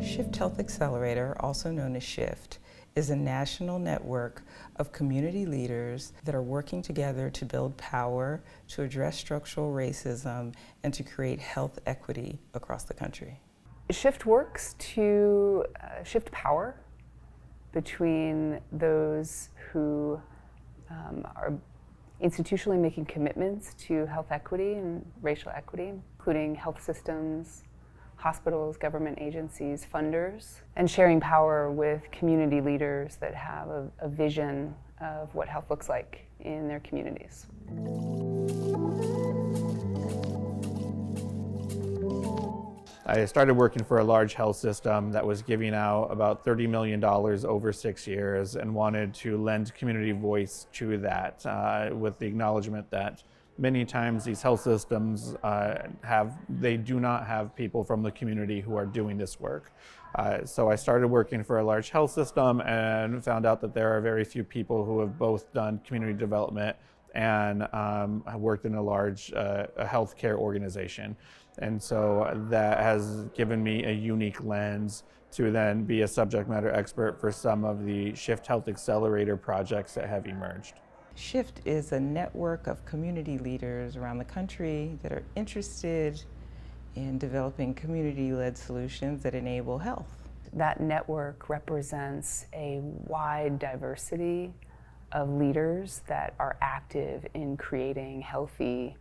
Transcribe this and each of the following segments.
Shift Health Accelerator, also known as Shift, is a national network of community leaders that are working together to build power, to address structural racism, and to create health equity across the country. Shift works to shift power between those who are institutionally making commitments to health equity and racial equity, including health systems, hospitals, government agencies, funders, and sharing power with community leaders that have a vision of what health looks like in their communities. I started working for a large health system that was giving out about $30 million over 6 years and wanted to lend community voice to that with the acknowledgement that many times these health systems they do not have people from the community who are doing this work. So I started working for a large health system and found out that there are very few people who have both done community development and have worked in a large healthcare organization. And so that has given me a unique lens to then be a subject matter expert for some of the Shift Health Accelerator projects that have emerged. Shift is a network of community leaders around the country that are interested in developing community-led solutions that enable health. That network represents a wide diversity of leaders that are active in creating healthy,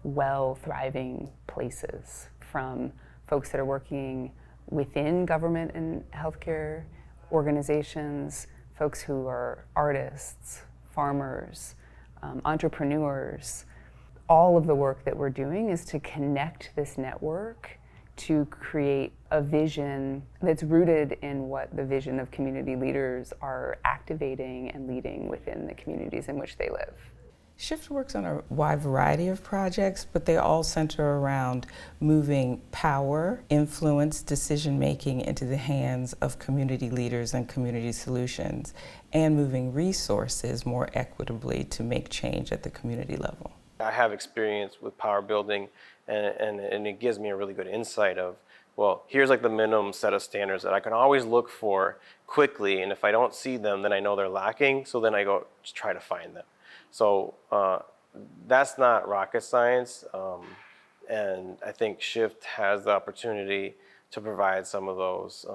well-thriving places, from folks that are working within government and healthcare organizations, folks who are artists, farmers, entrepreneurs. All of the work that we're doing is to connect this network to create a vision that's rooted in what the vision of community leaders are activating and leading within the communities in which they live. Shift works on a wide variety of projects, but they all center around moving power, influence, decision-making into the hands of community leaders and community solutions, and moving resources more equitably to make change at the community level. I have experience with power building, and it gives me a really good insight of, well, here's like the minimum set of standards that I can always look for quickly, and if I don't see them, then I know they're lacking, so then I go just try to find them. So that's not rocket science, and I think Shift has the opportunity to provide some of those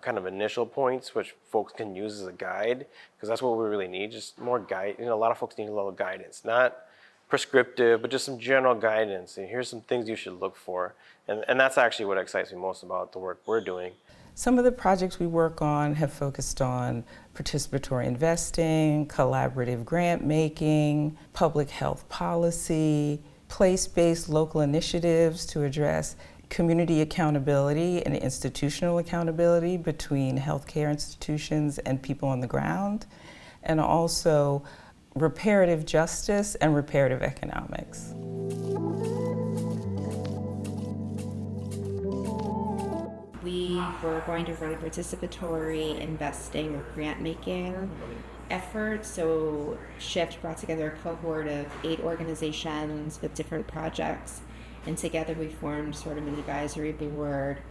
kind of initial points which folks can use as a guide, because that's what we really need, just more guide. You know, a lot of folks need a little guidance, not prescriptive, but just some general guidance. And here's some things you should look for. And that's actually what excites me most about the work we're doing. Some of the projects we work on have focused on participatory investing, collaborative grant making, public health policy, place-based local initiatives to address community accountability and institutional accountability between healthcare institutions and people on the ground, and also reparative justice and reparative economics. We were going to run a participatory investing or grant making effort. So Shift brought together a cohort of 8 organizations with different projects, and together we formed sort of an advisory board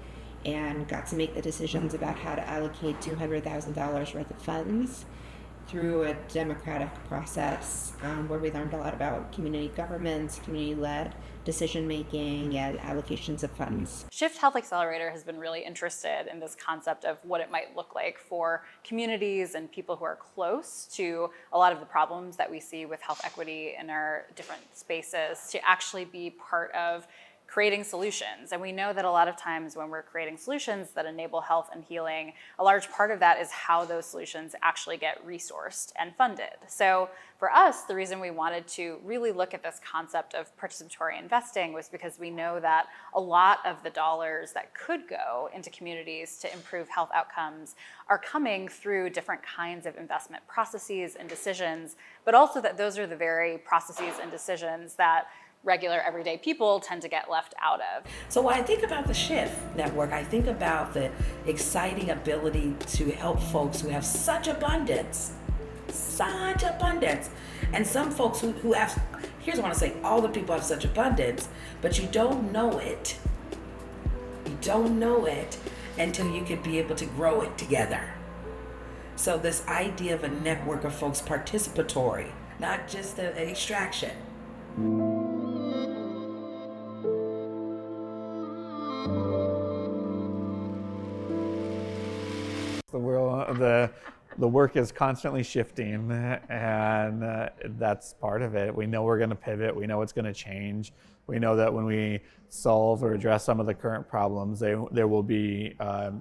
and got to make the decisions about how to allocate $200,000 worth of funds through a democratic process where we learned a lot about community governments, community-led decision-making, and allocations of funds. Shift Health Accelerator has been really interested in this concept of what it might look like for communities and people who are close to a lot of the problems that we see with health equity in our different spaces to actually be part of creating solutions. And we know that a lot of times when we're creating solutions that enable health and healing, a large part of that is how those solutions actually get resourced and funded. So for us, the reason we wanted to really look at this concept of participatory investing was because we know that a lot of the dollars that could go into communities to improve health outcomes are coming through different kinds of investment processes and decisions, but also that those are the very processes and decisions that regular everyday people tend to get left out of. So when I think about the Shift Network, I think about the exciting ability to help folks who have such abundance. And some folks who have, here's what I want to say, all the people have such abundance, but you don't know it. You don't know it until you can be able to grow it together. So this idea of a network of folks participatory, not just an extraction. The work is constantly shifting, and that's part of it. We know we're going to pivot. We know it's going to change. We know that when we solve or address some of the current problems, there will be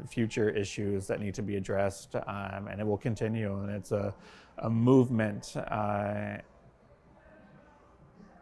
future issues that need to be addressed, and it will continue. And it's a movement